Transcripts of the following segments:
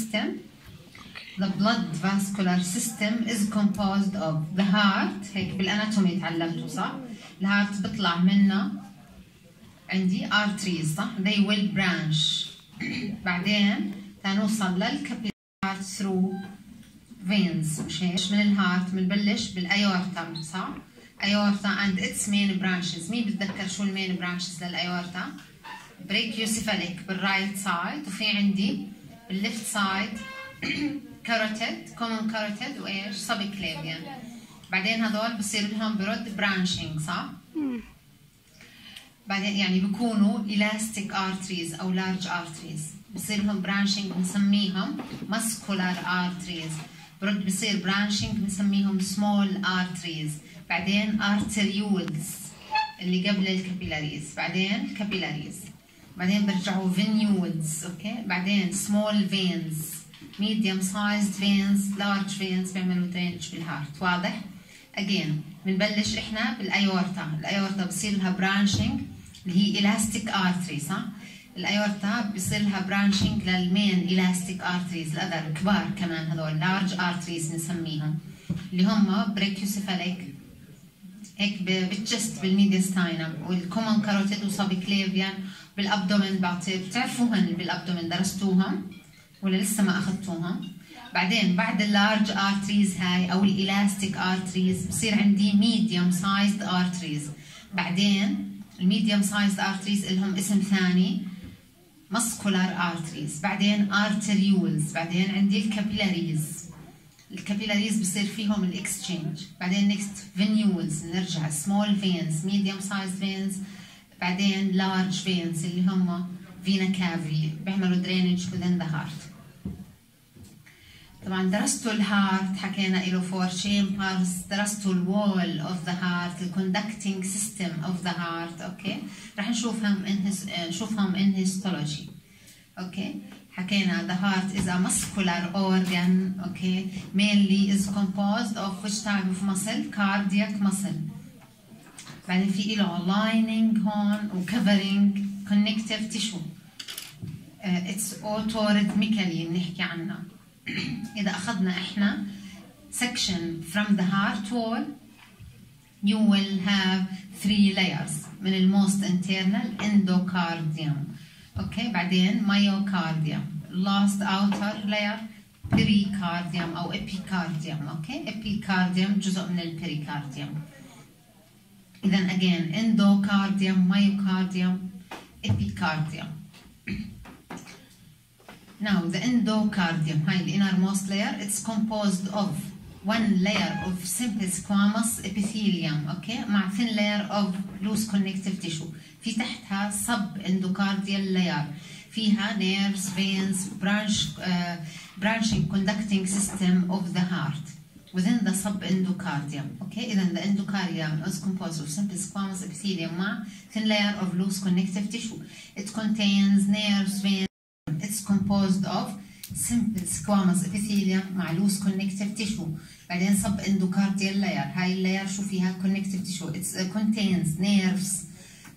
system. The blood vascular system is composed of the heart. هيك بالاناتومي تعلمتوا صح؟ الهارت بيطلع منه عندي arteries صح؟ They will branch. بعدين تنوصل للكابيلار through veins. مش هيك؟ من الهارت بنبلش بالايورتا صح؟ aorta and its main branches. مين بتذكر شو المين branches للايورتا؟ brachiocephalic بالرايت سايد، وفي عندي بالليفت سايد carotid common carotid وايش؟ subclavian. بعدين هذول بصير لهم برد branching صح؟ بعدين يعني بيكونوا elastic arteries او large arteries، بصير لهم branching بنسميهم muscular arteries. برد بصير branching بنسميهم small arteries. بعدين arterioles اللي قبل الكابيلاريز، بعدين capillaries، بعدين برجعوا venules. اوكي، بعدين small veins، medium sized veins، large veins بيعملوا drainage بالهارت. واضح؟ again بنبلش احنا بالايورتا. الايورتا بصير لها branching اللي هي elastic artery صح؟ الايورتا بصير لها branching للمين elastic arteries الاذر كبار كمان، هذول large arteries بنسميهم اللي هم brachiocephalic هيك بالجست بالميديستاينم، والكومن كاروتيد وسابيكليفيان بالابدومين. بتعرفوهن بالابدومين، درستوهم ولا لسه ما اخذتوهم؟ بعدين بعد اللارج ارتريز هاي او الالاستيك ارتريز بصير عندي ميديوم سايزد ارتريز. بعدين الميديوم سايزد ارتريز لهم اسم ثاني مسكولار ارتريز. بعدين ارتريولز. بعدين عندي الكابيلاريز. الكابيلاريز بصير فيهم الاكسشينج. بعدين نيكست فينيولز، نرجع سمول فينز، ميديوم سايز فينز، بعدين لارج فينز اللي هم فينا كافي بيعملوا درينج within the heart. طبعا درستوا الهارت، حكينا له 4 chambers، درستوا الوول اوف ذا هارت، الكوندكتنج سيستم اوف ذا هارت. اوكي، رح نشوفهم in histology. اوكي، حكينا the heart is a muscular organ. okay, mainly is composed of which type of muscle? cardiac muscle. بعدين في له lining هون و covering connective tissue. it's autorhythmically بنحكي عنها. إذا أخذنا إحنا section from the heart wall you will have 3 layers. من الموست internal endocardium. اوكي، بعدين مايوكارديوم، last outer layer pericardium او epicardium. اوكي، epicardium جزء من البريكارديوم. اذا again endocardium، myocardium، epicardium. now the endocardium هاي the innermost layer it's composed of 1 layer of simple squamous epithelium. اوكي، مع thin layer of loose connective tissue. في تحتها sub endocardial layer فيها nerves, veins, branching conducting system of the heart within the subendocardium. Okay, then the endocardium is composed of simple squamous epithelium مع thin layer of loose connective tissue. It contains nerves, veins. It's composed of simple squamous epithelium مع loose connective tissue. بعدين subendocardial layer. هاي اللاير شو فيها؟ connective tissue. It contains nerves,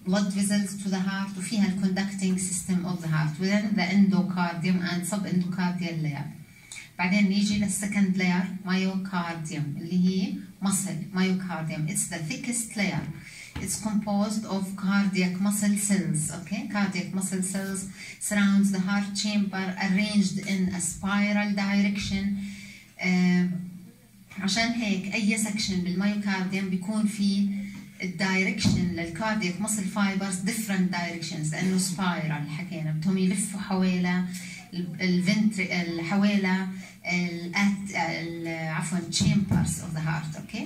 blood vessels to the heart وفيها ال conducting system of the heart within the endocardium and subendocardial layer. بعدين نيجي للسكند layer myocardium اللي هي muscle myocardium. It's the thickest layer. It's composed of cardiac muscle cells. Okay, cardiac muscle cells surrounds the heart chamber arranged in a spiral direction. عشان هيك أي section بالميوكارديوم بيكون في الدايركشن للكاردياك muscle fibers different directions لأنه spiral. حكينا بدهم يلفوا حوالي حوالي عفوا chambers of the heart. okay.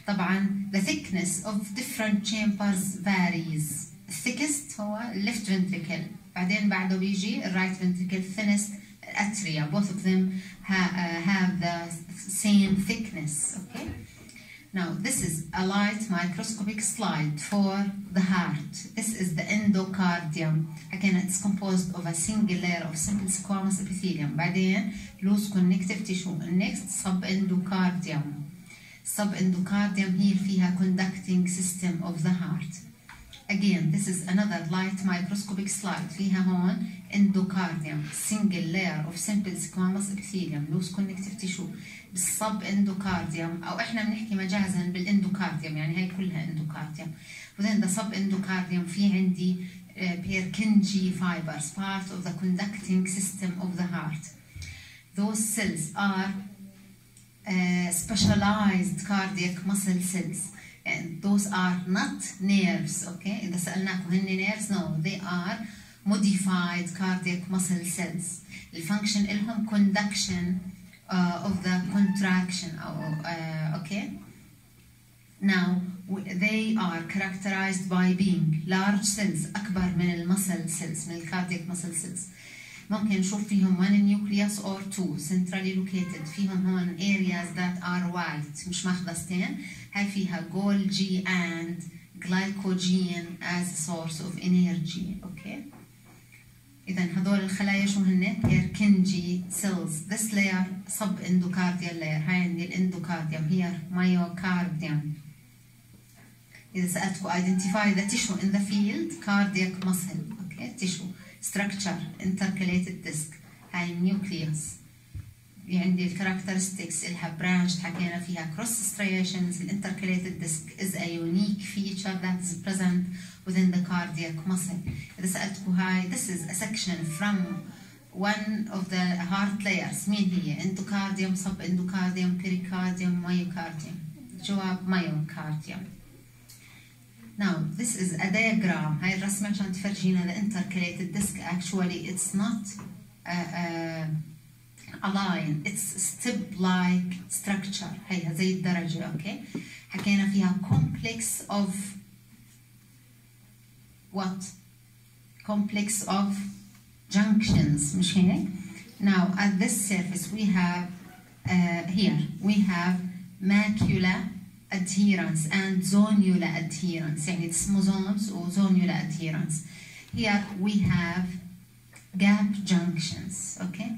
طبعا the thickness of different chambers varies. the thickest هو left ventricle، بعدين بعده بيجي right ventricle thinnest atria. both of them have the same thickness. okay. Now this is a light microscopic slide for the heart. This is the endocardium. Again, it's composed of a single layer of simple squamous epithelium. بعدين loose connective tissue. Next subendocardium. Subendocardium هي فيها conducting system of the heart. Again, this is another light microscopic slide. فيها هون endocardium single layer of simple squamous epithelium loose connective tissue بالsub endocardium أو إحنا بنحكي مجازا بالاندوكارديوم يعني هاي كلها endocardium. within the sub endocardium في عندي Purkinje fibers part of the conducting system of the heart. Those cells are specialized cardiac muscle cells. And those are not nerves, okay? إذا سألناكم هن nerves? No, they are modified cardiac muscle cells. The function إلهم conduction of the contraction, okay? Now, they are characterized by being large cells أكبر من muscle cells, من cardiac muscle cells. ممكن نشوف فيهم one nucleus or two centrally located. فيهم هون areas that are white مش مخضستين. هاي فيها Golgi and glycogen as a source of energy. Okay. إذا هذول الخلايا شو هن؟ Purkinje cells. This layer subendocardial layer. هاي عندي الانdocardium. Here myocardium. إذا سألتكم identify the tissue in the field cardiac muscle. Okay. Tissue. structure intercalated disc. هاي nucleus. عندي الكاركترستكس إلها branched حكينا فيها cross striations. intercalated disc is a unique feature that is present within the cardiac muscle. إذا سألتكم هاي this is a section from one of the heart layers. مين هي؟ endocardium, subendocardium, pericardium, myocardium. جواب myocardium. Now, this is a diagram. هاي الرسمة عشان تفرجينا the intercalated disc. Actually, it's not a line. It's step-like structure. هيها زي الدرجة. Okay. حكينا فيها complex of what? Complex of junctions. مش هيك? Now, at this surface, we have here we have macula adherence and zonula adherence. يعني desmosomes or zonula adherence. Here we have gap junctions. Okay.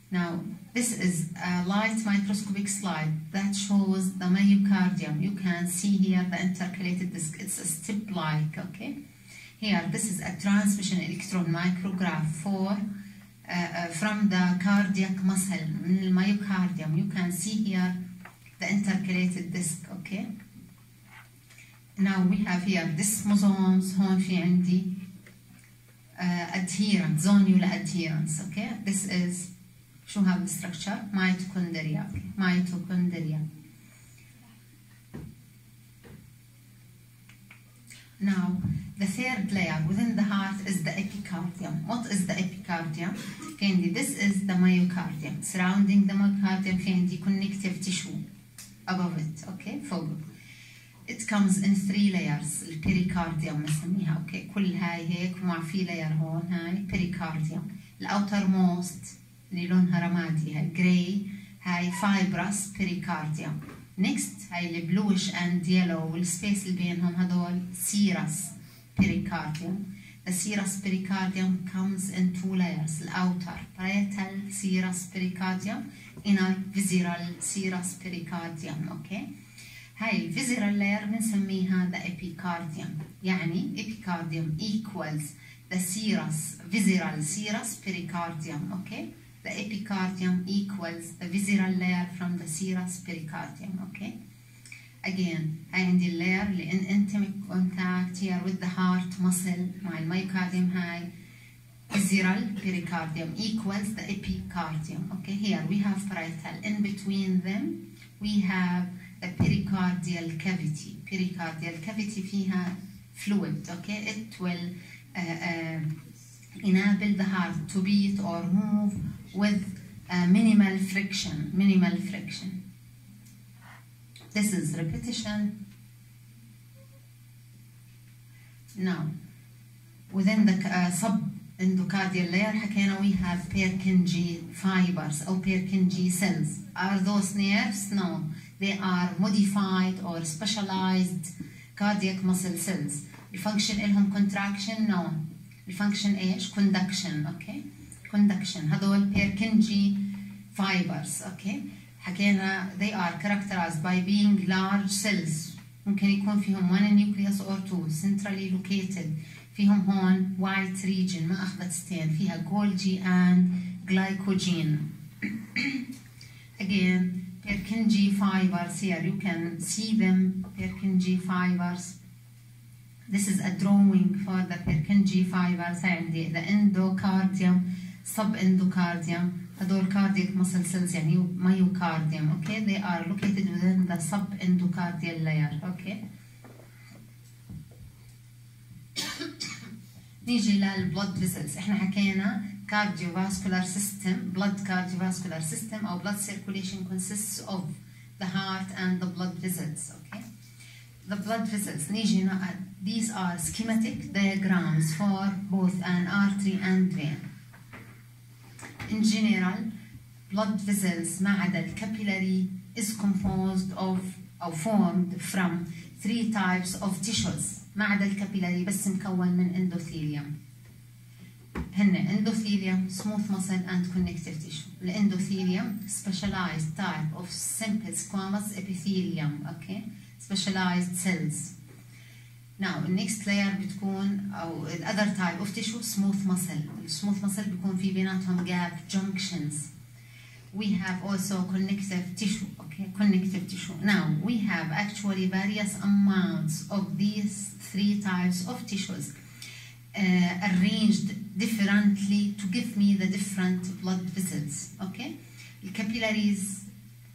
Now this is a light microscopic slide that shows the myocardium. You can see here the intercalated disc. It's a step-like. Okay. Here this is a transmission electron micrograph from the cardiac muscle من المyocardium. You can see here the intercalated disc. Okay. Now we have here desmosomes. هون في عندي adherence, zonula adherence. Okay. This is شو have the structure? Mitochondria. Okay. Mitochondria. Now the third layer within the heart is the epicardium. What is the epicardium? Okay. This is the myocardium. Surrounding the myocardium في عندي connective tissue above it. Okay. فوق. It comes in 3 layers. البريكارديوم نسميها. Okay. كل هاي هيك ومع في layer هون هاي بريكارديوم. الأوترموست اللي لونها رمادي هاي gray هاي fibrous pericardium. Next هاي البلوش and yellow والسبيس اللي بينهم هذول serous pericardium. The serous pericardium comes in 2 layers. الأوتر parietal serous pericardium, inner visceral serous pericardium. Okay. هاي الفيزيرال layer بنسميها the epicardium. يعني epicardium equals the serous visceral serous pericardium. Okay. The epicardium equals the visceral layer from the serous pericardium. Okay. Again, هاي عندي layer اللي in intimate contact here with the heart muscle مع المyocardium. هاي visceral pericardium equals the epicardium. Okay. Here we have parietal. In between them we have the pericardial cavity. Pericardial cavity فيها fluid. Okay. It will enable the heart to beat or move with minimal friction. Minimal friction. This is repetition. Now, within the subendocardial layer حكينا we have Purkinje fibers or Purkinje cells. Are those nerves? No. They are modified or specialized cardiac muscle cells. The function إلهم contraction? No. The function إيش؟ conduction. Okay. Conduction. هذول Purkinje fibers. Okay. حكينا they are characterized by being large cells. ممكن يكون فيهم one nucleus or two centrally located. فيهم هون white region ما أخذت stain فيها Golgi and glycogen. Again, Purkinje fibers here, you can see them, Purkinje fibers. This is a drawing for the Purkinje fibers and the endocardium, subendocardium. هدول cardiac muscle cells يعني myocardium, okay? They are located within the subendocardial layer, okay? نيجي للبلود فيسلز. احنا حكينا cardiovascular system, blood cardiovascular system or blood circulation consists of the heart and the blood vessels, okay? The blood vessels, نيجي these are schematic diagrams for both an artery and vein. In general, blood vessels ما عدا capillary is composed of or formed from 3 types of tissues. ما عدا الكابيلاري بس مكون من اندوثيليوم. هن endothelium, smooth muscle and connective tissue. الانdothelium specialized type of simple squamous epithelium, okay? Specialized cells. Now the next layer بتكون أو the other type of tissue smooth muscle. Smooth muscle بيكون في بيناتهم gap junctions. We have also connective tissue, okay? Connective tissue. Now we have actually various amounts of these 3 types of tissues arranged differently to give me the different blood vessels, okay? The capillaries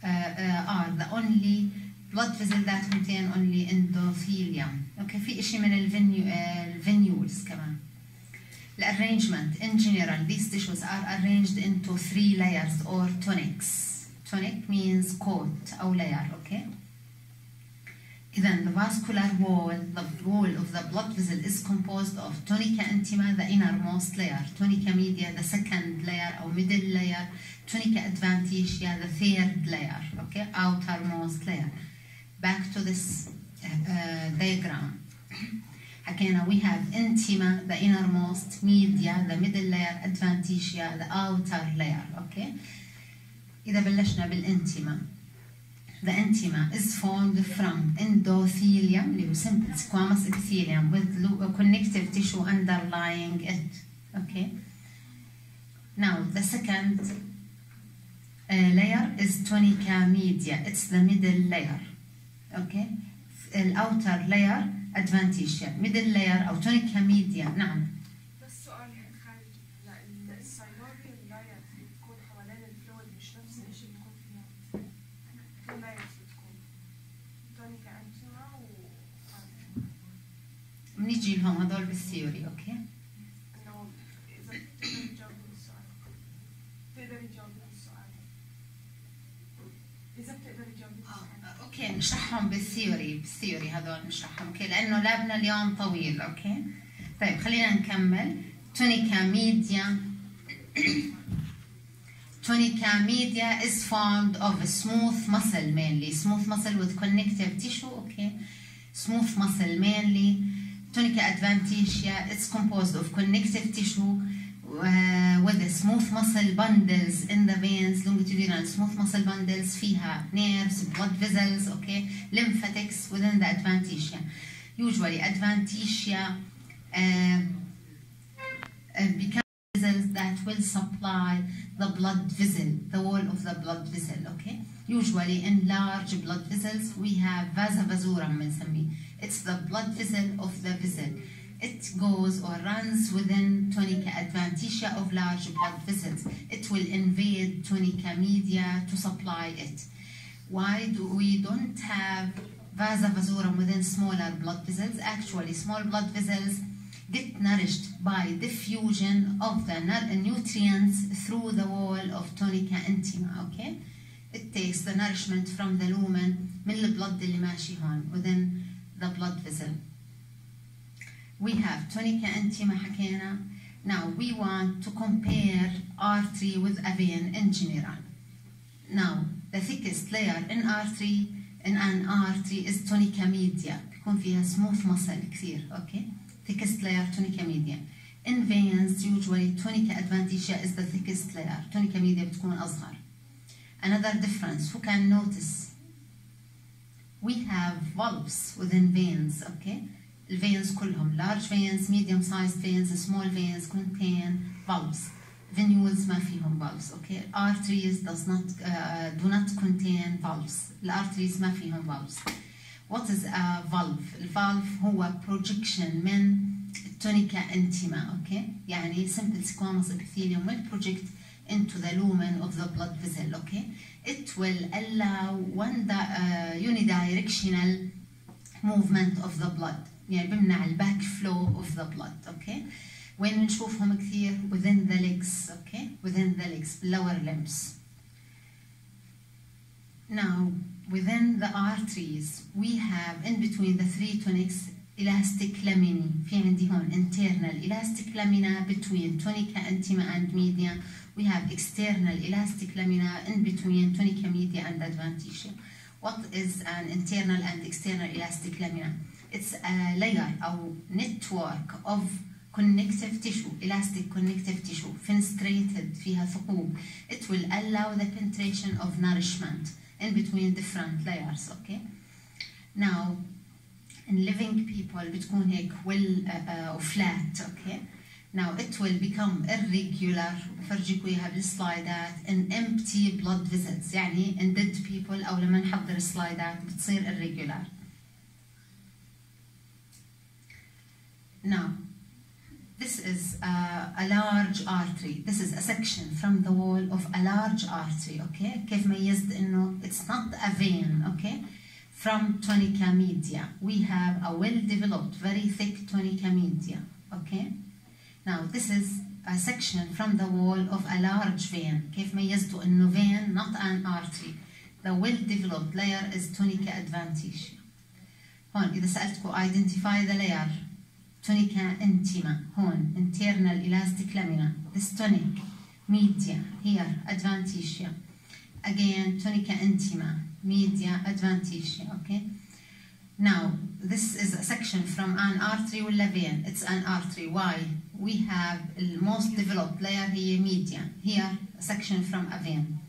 are the only blood vessel that contain only endothelium, okay? في إشي من الvenules كمان. The arrangement in general, these tissues are arranged into 3 layers or tonics. Tonic means coat or layer, okay? Then the vascular wall, the wall of the blood vessel is composed of tunica intima, the innermost layer, tunica media, the second layer or middle layer, tunica adventitia, the 3rd layer, okay? Outermost layer. Back to this diagram. Again, we have intima, the innermost, media, the middle layer, adventitia, the outer layer, okay? إذا بلشنا بالintima. The intima is formed from endothelium, اللي هو simple squamous epithelium with connective tissue underlying it, okay? Now, the second layer is tunica media. It's the middle layer, okay? The outer layer adventitia, middle layer أو tunica media. نعم. بس سؤال خارجي، لا الساينوفيال لاير بتكون حوالين الفلويد مش نفس الشيء بتكون فيها. في لايرز بتكون تونيكا انتما بنيجي لهم هذول بالثيوري، أوكي؟ إنه إذا تقدري تجاوبي السؤال. تقدري تجاوبي السؤال. إذا بتقدري تجاوبي السؤال. اوكي نشرحهم بالثيوري هذول نشرحهم، اوكي؟ لانه لابنا اليوم طويل، اوكي؟ طيب خلينا نكمل. tunica media. Tunica media is formed of a smooth muscle mainly, smooth muscle with connective tissue, okay? Smooth muscle mainly. Tunica adventitia, it's composed of connective tissue with the smooth muscle bundles in the veins, longitudinal smooth muscle bundles فيها nerves, blood vessels, okay, lymphatics within the adventitia. Usually adventitia become vessels that will supply the blood vessel, the wall of the blood vessel, okay? Usually in large blood vessels we have vasa vasorum بنسميه. It's the blood vessel of the vessel. It goes or runs within tunica adventitia of large blood vessels. It will invade tunica media to supply it. Why do we don't have vasa vasorum within smaller blood vessels? Actually, small blood vessels get nourished by diffusion of the nutrients through the wall of tunica intima, okay? It takes the nourishment from the lumen من البلد اللي ماشي هون within the blood vessel. We have tunica intima حكينا. Now we want to compare artery with a vein in general. Now the thickest layer in an artery is tunica media. بيكون فيها smooth muscle كثير، okay? Thickest layer tunica media. In veins usually tunica adventitia is the thickest layer. Tunica media بتكون أصغر. Another difference who can notice? We have valves within veins, okay? الفينز كلهم large veins, medium sized veins, small veins contain valves. Venules ما فيهم valves. Okay. Arteries do not contain valves. الارتريز ما فيهم valves. What is a valve? الvalve هو projection من التونيكا انتيما. Okay. يعني simple squamous epithelium will project into the lumen of the blood vessel. Okay. It will allow unidirectional movement of the blood. يعني بمنع الباك flow of the blood. Okay. وين نشوفهم كثير within the legs. Okay. within the legs, lower limbs. Now within the arteries we have in between the three tunics elastic laminae. في عندي هون internal elastic lamina between tunica intima and media. We have external elastic lamina in between tunica media and adventitia. What is an internal and external elastic lamina? It's a layer or network of connective tissue, elastic connective tissue, fenestrated فيها ثقوب. It will allow the penetration of nourishment in between different layers. Okay. Now in living people بتكون هيك flat. Okay. Now it will become irregular. بفرجيكم اياها بالسلايدات in empty blood vessels. يعني in dead people او لما نحضر السلايدات بتصير irregular. Now this is a large artery. This is a section from the wall of a large artery. Okay. كيف ميزت انه it's not a vein. Okay. From tunica media we have a well-developed, very thick tunica media. Okay. Now this is a section from the wall of a large vein. كيف ميزتوا انه vein not an artery. The well-developed layer is tunica adventitia. هون إذا سألتكم identify the layer tunica intima. هون internal elastic lamina. This tunic media here adventitia. Again tunica intima media adventitia. Okay. Now this is a section from an artery ولا vein. It's an artery. Why? We have the most developed layer here media. Here a section from a vein.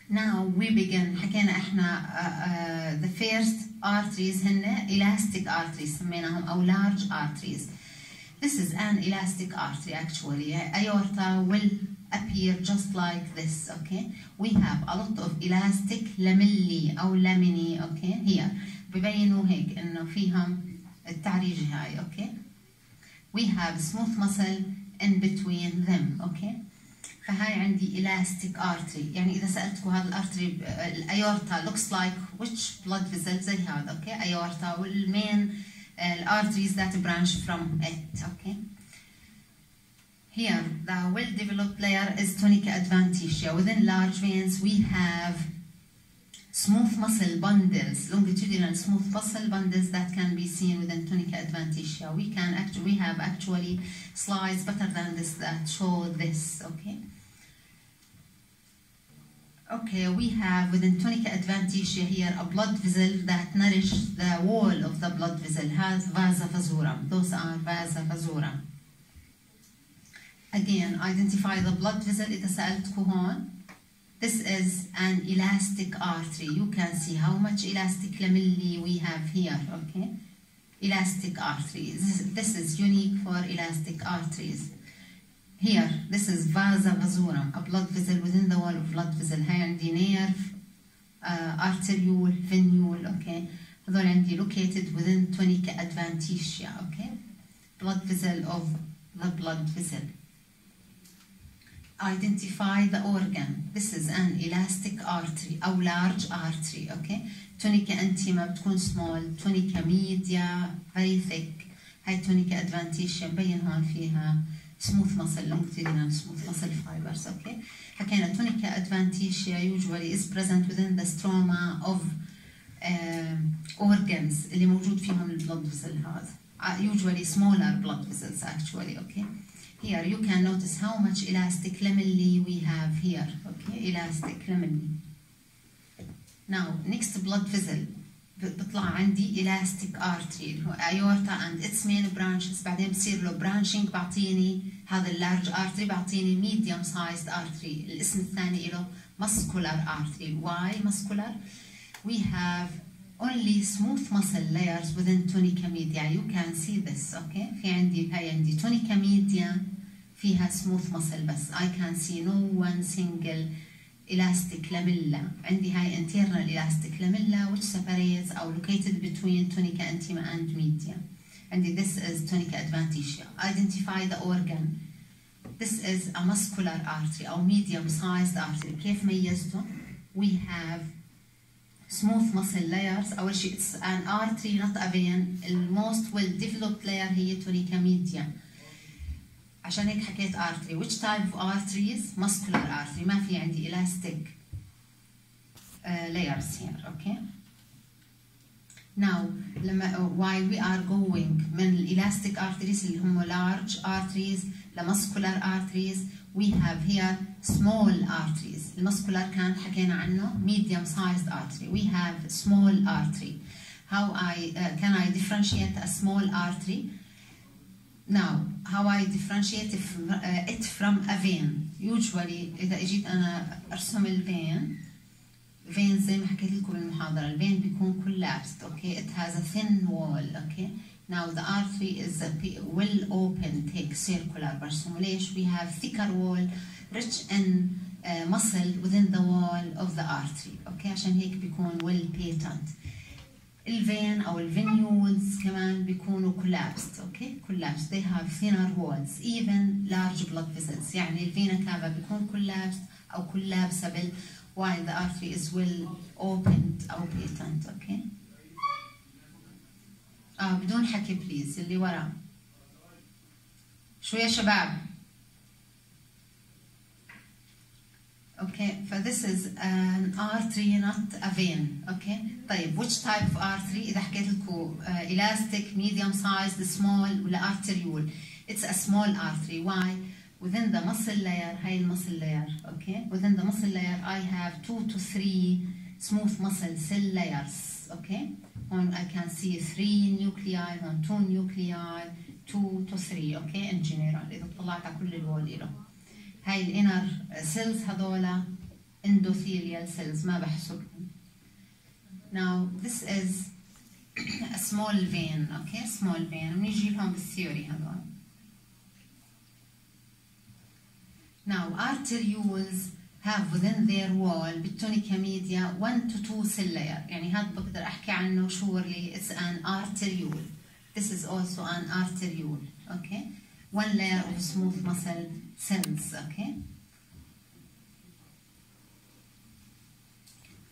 Now we begin. حكينا احنا the first arteries هن elastic arteries سميناهم أو large arteries. This is an elastic artery actually. Aorta will appear just like this. Okay. We have a lot of elastic lamellae أو laminae. Okay. Here ببينوا هيك إنه فيهم التعريج هاي. Okay. We have smooth muscle in between them. Okay. فهاي عندي elastic artery. يعني إذا سألتكم هذا الارتري الأيورتا looks like which blood vessel زي هذا. Okay. aorta والmain arteries that branch from it. Okay. Here the well-developed layer is tunica adventitia. Within large veins we have smooth muscle bundles, longitudinal smooth muscle bundles that can be seen within tunica adventitia. We have actually slides better than this that show this. Okay. Okay, we have within tunica adventitia here a blood vessel that nourishes the wall of the blood vessel. Has vasa vasorum. Those are vasa vasorum. Again, identify the blood vessel. إذا سألتكم هون. This is an elastic artery. You can see how much elastic lamellae we have here. Okay, elastic arteries. This is unique for elastic arteries. Here, this is vasa vasorum, a blood vessel within the wall of blood vessel. هاي عندي nerve, arteriole, venule. Okay, هذول عندي located within tunica adventitia. Okay, blood vessel of the blood vessel. Identify the organ. This is an elastic artery أو large artery. Okay. tunica intima بتكون small. tunica media very thick. هاي tunica adventitia مبين هون فيها smooth muscle, longitudinal smooth muscle fibers. Okay. حكينا tunica adventitia usually is present within the stroma of organs اللي موجود فيهم البلد vessel هذا. Usually smaller blood vessels actually. Okay. Here you can notice how much elastic lamellae we have here. Okay, elastic lamellae. Now next blood vessel بيطلع عندي elastic artery aorta and its main branches. بعدين بصير له branching بعطيني هذا large artery بعطيني medium sized artery. الاسم الثاني له muscular artery. Why muscular? We have only smooth muscle layers within tunica media. You can see this, okay? هاي عندي tunica media فيها smooth muscle بس. I can see no one single elastic lamella. عندي هاي internal elastic lamella which separates or located between tunica intima and media. عندي this is tunica adventitia. Identify the organ. This is a muscular artery or medium sized artery. كيف ميزته؟ We have smooth muscle layers. أول شيء it's an artery not a vein. The most well developed layer هي tunica media. عشان هيك حكيت artery. Which type of arteries? Muscular artery. ما في عندي elastic layers here. Okay. Now while we are going من elastic arteries اللي هم large arteries muscular arteries, we have here small arteries. المسكولار كان حكينا عنه medium sized artery. We have small artery. How can I differentiate a small artery? Now how I differentiate it from a vein. Usually إذا اجيت أنا أرسم الفين vein زي ما حكيت لكم بالمحاضرة الفين بيكون collapsed. Okay, it has a thin wall. Okay. Now the artery is well open, take circular برسم. ليش؟ we have thicker wall rich in muscle within the wall of the artery. Okay, عشان هيك بيكون well patent. الفين أو الvenules كمان بيكونوا collapsed. Okay, collapsed. They have thinner walls, even large blood vessels. يعني الفينا كافا بيكون collapsed أو collapsible while the artery is well opened أو patent. Okay. بدون حكي بليز اللي ورا. شو يا شباب؟ Okay, this is an artery not a vein. Okay. طيب which type of artery؟ إذا حكيت لكم elastic, medium sized, small ولا arteriole. It's a small artery. Why? Within the muscle layer, هاي المسل layer. Okay. Within the muscle layer, I have 2 to 3 smooth muscle cell layers. Okay. I can see 3 nuclei, 2 nuclei, 2 to 3. Okay. In general, إذا طلعت على كل الوول له. هاي الانر سيلز هذولا endothelial cells ما بحسبهم. Now this is a small vein. Okay. Small vein. بنيجي لهم بالثيوري هذول. Now arterioles have within their wall بالtunica media 1 to 2 cell layer. يعني هذا بقدر أحكي عنه surely it's an arteriole. This is also an arteriole. Okay. 1 layer of smooth muscle cells. Okay.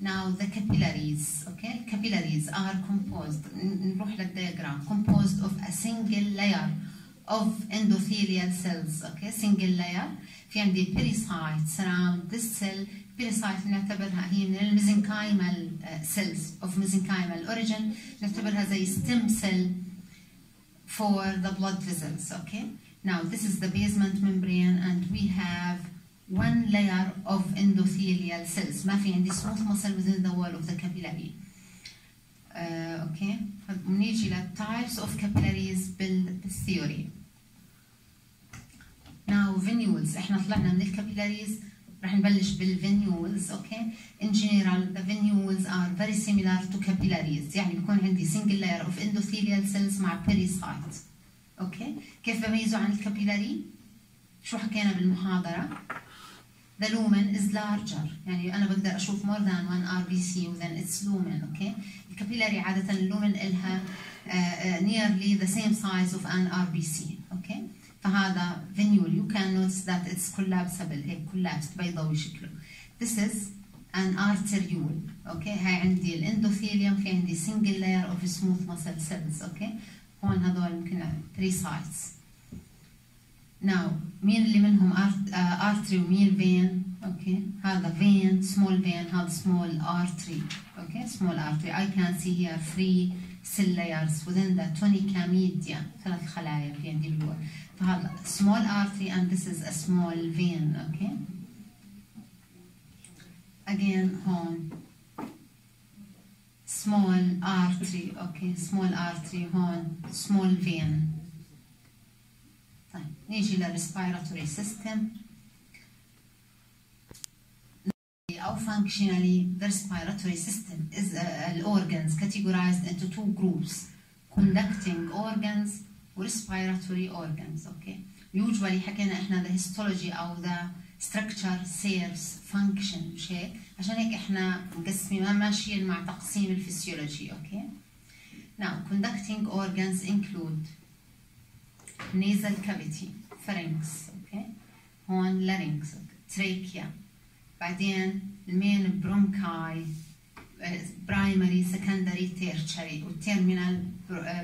Now the capillaries. Okay. Capillaries are composed. نروح للdiagram. Composed of a single layer of endothelial cells. Okay. Single layer. في عندي pericyte surround this cell. pericyte نعتبرها هي من الميزنكايمال cells of mesenchymal origin. نعتبرها زي stem cell for the blood vessels. Okay. Now this is the basement membrane and we have 1 layer of endothelial cells. ما في عندي smooth muscle within the wall of the capillary. Okay. بنيجي ل types of capillaries بالtheory. Now venules. احنا طلعنا من الcapillaries رح نبلش بالvenules. Okay. In general the venules are very similar to capillaries. يعني بيكون عندي single layer of endothelial cells مع pericyte. اوكي. كيف بميزه عن الكابيلاري؟ شو حكينا بالمحاضرة؟ The lumen is larger. يعني أنا بقدر أشوف more than 1 RBC within its lumen. اوكي. الكابيلاري عادة اللومن إلها nearly the same size of an RBC. اوكي. فهذا venule. You can notice that it's collapsible. هيك collapsed بيضاوي شكله. This is an arteriole. اوكي. هاي عندي الاندوثيليوم في عندي single layer of smooth muscle cells. اوكي. هون هذول يمكن pericytes. Now مين اللي منهم artery ومين vein؟ اوكي. هذا vein small vein هذا small artery. اوكي. small artery. I can see here 3 cell layers within the tunica media. 3 خلايا في عندي بالوول. فهذا small artery and this is a small vein. اوكي. Again هون small artery. okay. small artery هون small vein. طيب نيجي للrespiratory system. أو functionally the respiratory system is organs categorized into two groups: conducting organs و respiratory organs. Okay. Usually حكينا إحنا the histology أو the structure serves function مش هيك؟ عشان هيك إحنا مقسمين ماشيين مع تقسيم الفسيولوجي. Okay. Now conducting organs include nasal cavity, pharynx. Okay. هون larynx, trachea. بعدين المين برونكاي برايمري سكندري تيرشري والتيرمينال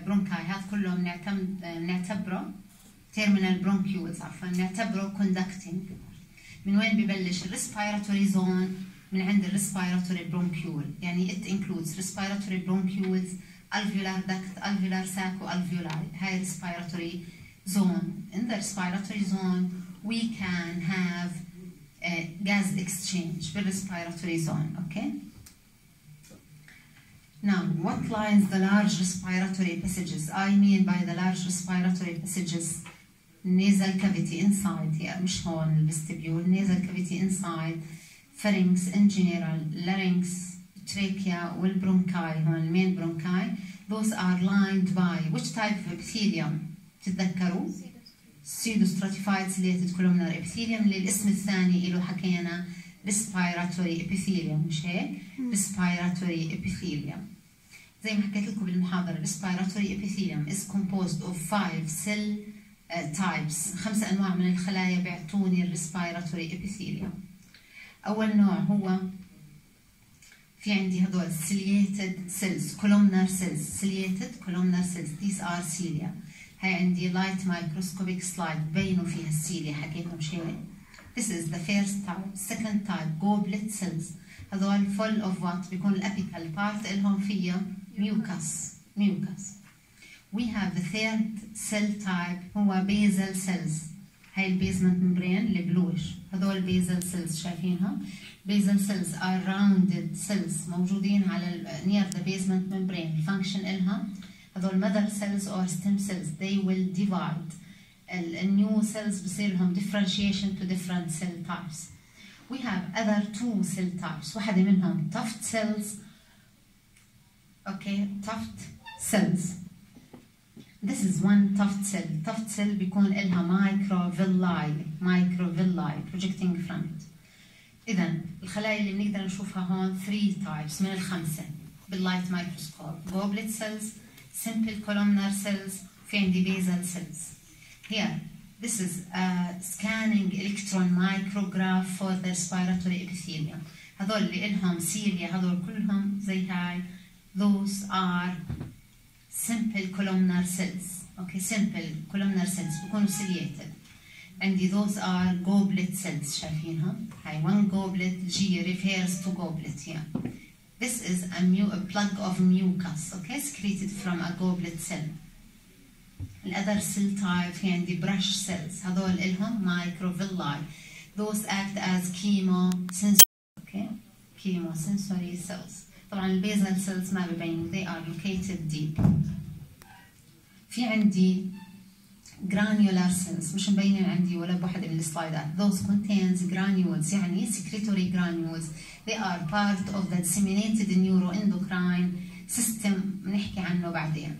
برونكاي، هذا كلهم نعتبره تيرمينال برونكيولز عفوا نعتبره كوندكتنج. من وين ببلش الريسبيراتوري زون؟ من عند الريسبيراتوري برونكيول، يعني it includes respiratory bronchioles, alveolar duct, alveolar sac و alveoli. هاي respiratory zone. In the respiratory zone we can have gas exchange في respiratory zone. Okay. Now, what lines the large respiratory passages? I mean by the large respiratory passages, nasal cavity inside here, مش هون vestibule, nasal cavity inside, pharynx in general, larynx, trachea, والbronchi, هون main bronchi. Those are lined by which type of epithelium? تتذكروا؟ pseudostratified ciliated columnar epithelium اللي الاسم الثاني له حكينا respiratory epithelium مش هيك؟ respiratory epithelium. زي ما حكيت لكم بالمحاضرة respiratory epithelium is composed of 5 cell types. 5 أنواع من الخلايا بيعطوني respiratory epithelium. أول نوع هو في عندي هذول ciliated cells, columnar cells, ciliated columnar cells. These are cilia. هاي عندي light microscopic slide بينوا فيها السيليا حكينا مش هيك؟ This is the first type. Second type goblet cells. هذول full of what؟ بيكون الأبيكال part إلهم فيها mucus. We have the third cell type هو basal cells. هاي البيزمنت ممبرين اللي بلوش. هذول basal cells شايفينها؟ basal cells are rounded cells موجودين على near the basement membrane. Function إلها هذول mother cells or stem cells. They will divide. النيو cells بصير لهم differentiation to different cell types. We have other 2 cell types. واحدة منهم tuft cells. Okay, tuft cells. This is one tuft cell. Tuft cell بيكون لها microvilli projecting front. إذا الخلايا اللي بنقدر نشوفها هون 3 types من الخمسة باللايت microscope. Goblet cells, simple columnar cells, في عندي basal cells. Here, this is a scanning electron micrograph for the respiratory epithelium. هذول اللي إلهم cilia هذول كلهم زي هاي. Those are simple columnar cells. Okay, simple columnar cells بيكونوا ciliated. عندي those are goblet cells شايفينها. هاي one goblet G refers to goblet here. This is a plug of mucus, okay, secreted from a goblet cell. Other cell type في عندي brush cells. هذول إلهم microvilli. Those act as chemosensory, okay, chemosensory cells. طبعا البيزل cells ما ببينوا. They are located deep. في عندي granular cells مش مبينين عندي ولا بواحدة من السلايدات. Those contains granules يعني secretory granules. They are part of the disseminated neuroendocrine system بنحكي عنه بعدين.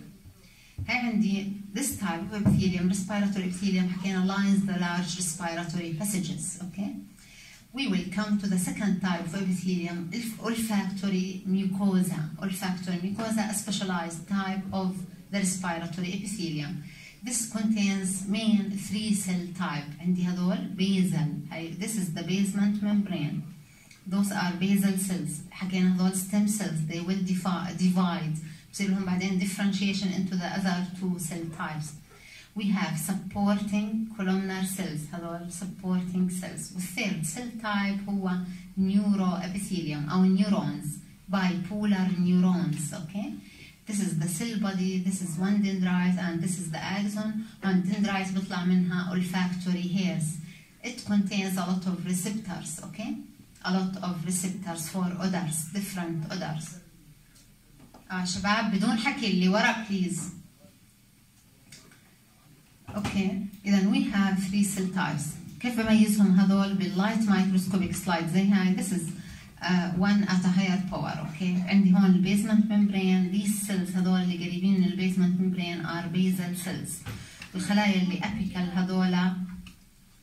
هاي عندي this type of epithelium, respiratory epithelium حكينا lines the large respiratory passages. Okay. We will come to the second type of epithelium, olfactory mucosa. Olfactory mucosa, a specialized type of the respiratory epithelium. This contains main 3 cell type. عندي هذول basal. This is the basement membrane. Those are basal cells. حكينا هذول stem cells. They will divide. بصير لهم بعدين differentiation into the other 2 cell types. We have supporting columnar cells. هذول supporting cells. والثird cell type هو neuroepithelium أو neurons. Bipolar neurons. Okay. This is the cell body. This is one dendrite and this is the axon. And dendrite بيطلع منها olfactory hairs. It contains a lot of receptors. Okay. A lot of receptors for odors, different odors. شباب بدون حكي اللي ورا please. Okay. إذا we have 3 cell types. كيف بميزهم هذول باللايت microscopic slide زي هاي. This is one at a higher power. Okay. عندي هون البيزمنت ممبرين. These cells هذول اللي قريبين من البيزمنت ممبرين are basal cells. والخلايا اللي apical هذول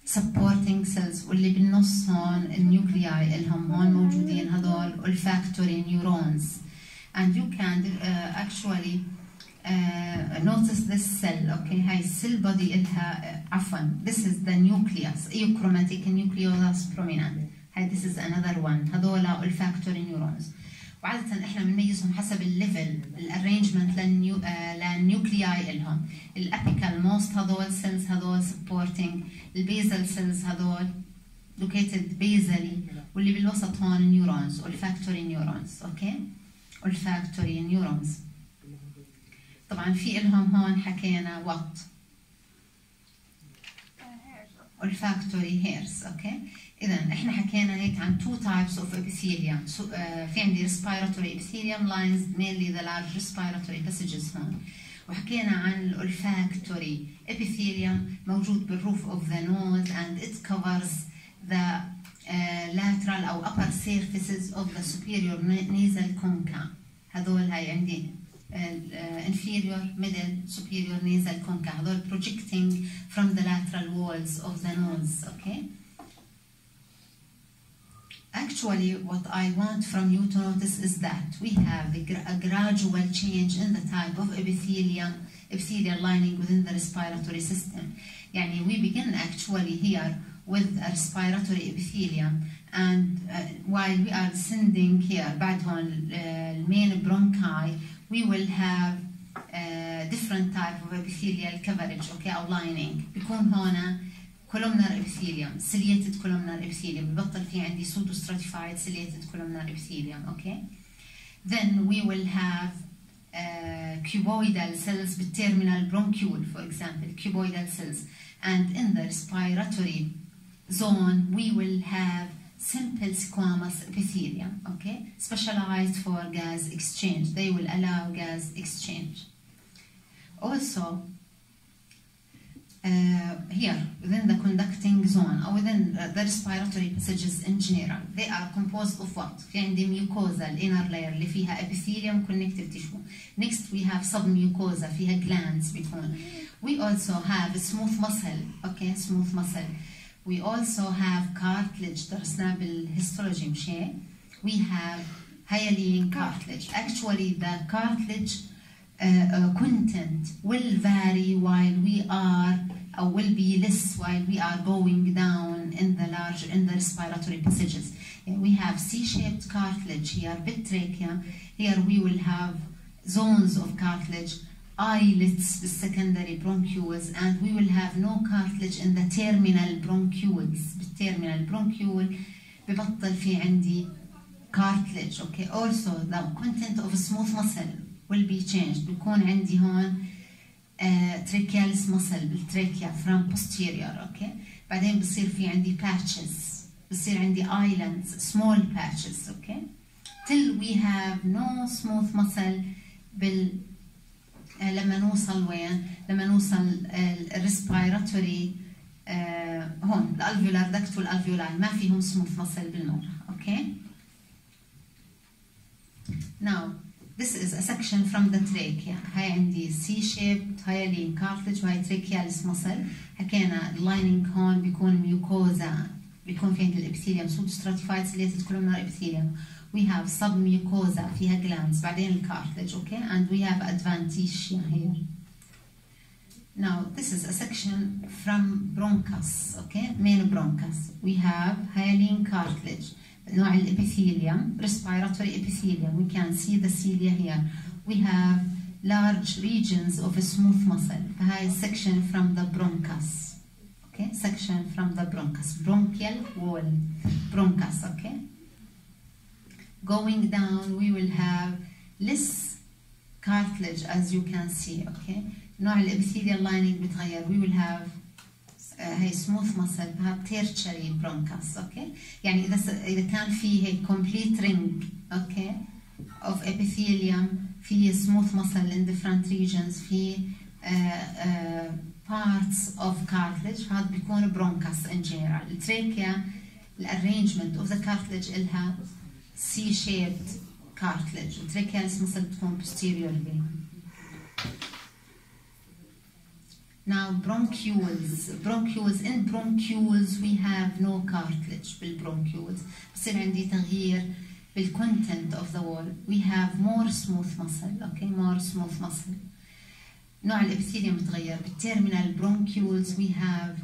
supporting cells، واللي بالنص هون النيوكلياي اللهم هون موجودين هذول olfactory neurons. And you can actually notice this cell. Okay, هاي السيل body إلها عفوا this is the nucleus euchromatic nucleus prominent. هاي this is another one. هذول olfactory neurons. وعادة احنا بنميزهم حسب الليفل الارينجمنت للنيوكلياي إلهم. الابيكال موست هذول cells هذول supporting. البيزل cells هذول located basally. واللي بالوسط هون neurons olfactory neurons. اوكي olfactory neurons. طبعا في إلهم هون حكينا what olfactory hairs. اوكي إذا إحنا حكينا هيك عن two types of epithelium. في عندي respiratory epithelium lines mainly the large respiratory passages هون. وحكينا عن olfactory epithelium موجود بالroof of the nose and it covers the lateral أو upper surfaces of the superior nasal concha. هذول هاي عندي inferior, middle, superior nasal concha. هذول projecting from the lateral walls of the nose. Okay. Actually, what I want from you to notice is that we have a gradual change in the type of epithelial lining within the respiratory system. يعني we begin actually here with a respiratory epithelium, and while we are descending here بعد هون main bronchi, we will have different type of epithelial coverage. Okay, أو lining. بيكون هنا columnar epithelium, ciliated columnar epithelium. ببطل في عندي pseudostratified ciliated columnar epithelium. Okay. Then we will have cuboidal cells بالterminal bronchiole, for example, cuboidal cells. And in the respiratory zone, we will have simple squamous epithelium. Okay, specialized for gas exchange. They will allow gas exchange. Also, here within the conducting zone or within the respiratory passages in general, they are composed of what? في عندي mucosa, inner layer اللي فيها epithelium connective tissue. Next we have submucosa فيها glands بيكون. We also have smooth muscle. Okay, smooth muscle. We also have cartilage. درسنا بالهيستولوجي مشي. We have hyaline cartilage. Actually, the cartilage content will vary while we are, or will be less while we are going down in the respiratory passages. We have C-shaped cartilage here, trachea. Here we will have zones of cartilage, islets, the secondary bronchioles, and we will have no cartilage in the terminal bronchioles. بالterminal bronchiole ببطل في عندي cartilage. Okay. Also, the content of smooth muscle will be changed. بيكون عندي هون trachealis muscle بالtrachea from posterior. Okay. بعدين بصير في عندي patches. بصير عندي islands, small patches. Okay. Till we have no smooth muscle لما نوصل وين؟ لما نوصل الريسبيراتوري هون الالفيولار دكت والالفيولاي ما فيهم سموث ماسل بالمرة. اوكي. Now this is a section from the trachea. هاي عندي C-shaped hyaline cartilage وهي trachealis muscle. حكينا اللايننج هون بيكون ميوكوزا، بيكون في عندي الابيثيليوم pseudostratified ciliated columnar epithelium. We have submucosa فيها glands بعدين الcartilage. Okay, and we have adventitia here. Now this is a section from bronchus. Okay, main bronchus. We have hyaline cartilage. نوع الابيثيليوم respiratory epithelium. We can see the cilia here. We have large regions of a smooth muscle. فهاي section from the bronchus. Okay, section from the bronchus. Bronchial wall. Bronchus. Okay. Going down, we will have less cartilage as you can see. Okay. نوع الابيثيليال lining بتغير. We will have هي smooth muscle بها tertiary bronchus. Okay. يعني إذا كان في هي complete ring. Okay. of epithelium في smooth muscle in different regions في parts of cartilage هذا بيكون bronchus in general. التراكيا الarrangement of the cartilage إلها C-shaped cartilage. الtracheal muscle بتكون posteriorly. Now bronchioles. In bronchioles we have no cartilage بالbronchioles. بصير عندي تغيير بالcontent of the wall. We have more smooth muscle. Okay, more smooth muscle. نوع الابيثيليوم بتغير. بالterminal bronchioles we have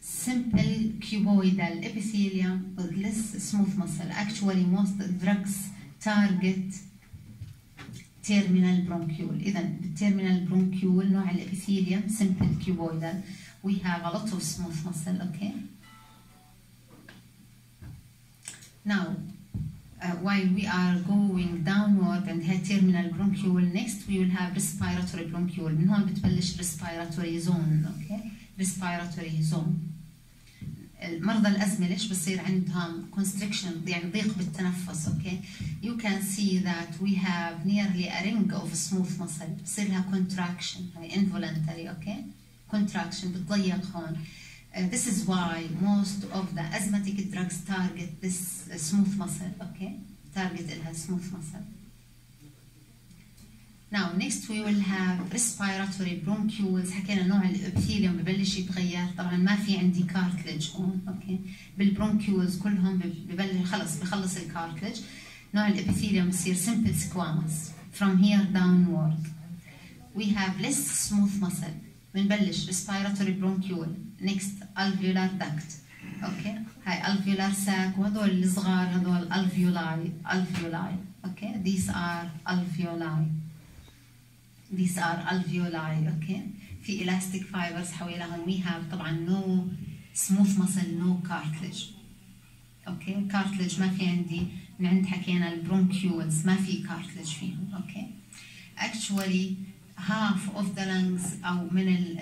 simple cuboidal epithelium with less smooth muscle. Actually most drugs target terminal bronchiole. إذا بالterminal bronchiole نوع الابيثيليوم simple cuboidal. We have a lot of smooth muscle. Okay. Now while we are going downward and have terminal bronchiole, next we will have respiratory bronchiole. من هون بتبلش respiratory zone. Okay. respiratory zone. مرضى الأزمة ليش بصير عندهم constriction يعني ضيق بالتنفس. Okay. You can see that we have nearly a ring of smooth muscle. بصير لها contraction هي involuntary. Okay. contraction بتضيق هون. This is why most of the asthmatic drugs target this smooth muscle. Okay. target لها smooth muscle. Now next we will have respiratory bronchioles. حكينا نوع الابيثيليوم ببلش يتغير. طبعا ما في عندي cartilage هون. اوكي. بالبرونكيولز كلهم ببلش بخلص الكارتلج. نوع الابيثيليوم بصير simple squamous. From here downward we have less smooth muscle. بنبلش respiratory bronchiole. Next alveolar duct. اوكي. هاي alveolar sac وهذول الصغار هذول alveoli. اوكي. These are alveoli. These are alveoli. Okay. في elastic fibers حواليهم. We have طبعا no smooth muscle, no cartilage. Okay. cartilage ما في عندي. من عند حكينا البرونكيولز ما في cartilage فيهم. Okay. Actually half of the lungs أو من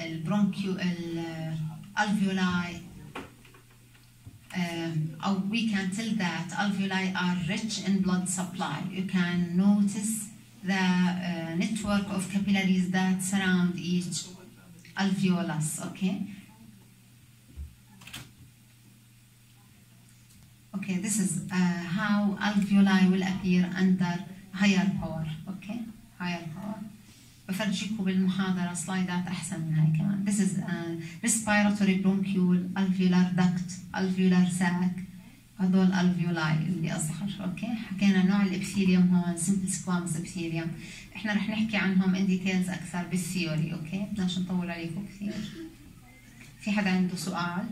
alveoli أو we can tell that alveoli are rich in blood supply. You can notice the network of capillaries that surround each alveolus. Okay. Okay, this is how alveoli will appear under higher power. Okay, higher power. بفرجيكم بالمحاضرة سلايدات أحسن من هاي كمان. This is respiratory bronchiole, alveolar duct, alveolar sac. هذول alveoli اللي أصغر. أوكي. حكينا نوع الابيثيليوم هون simple squamous epithelium. إحنا رح نحكي عنهم in details أكثر بالثيوري. أوكي. بدناش نطول عليكم كثير. في حدا عنده سؤال؟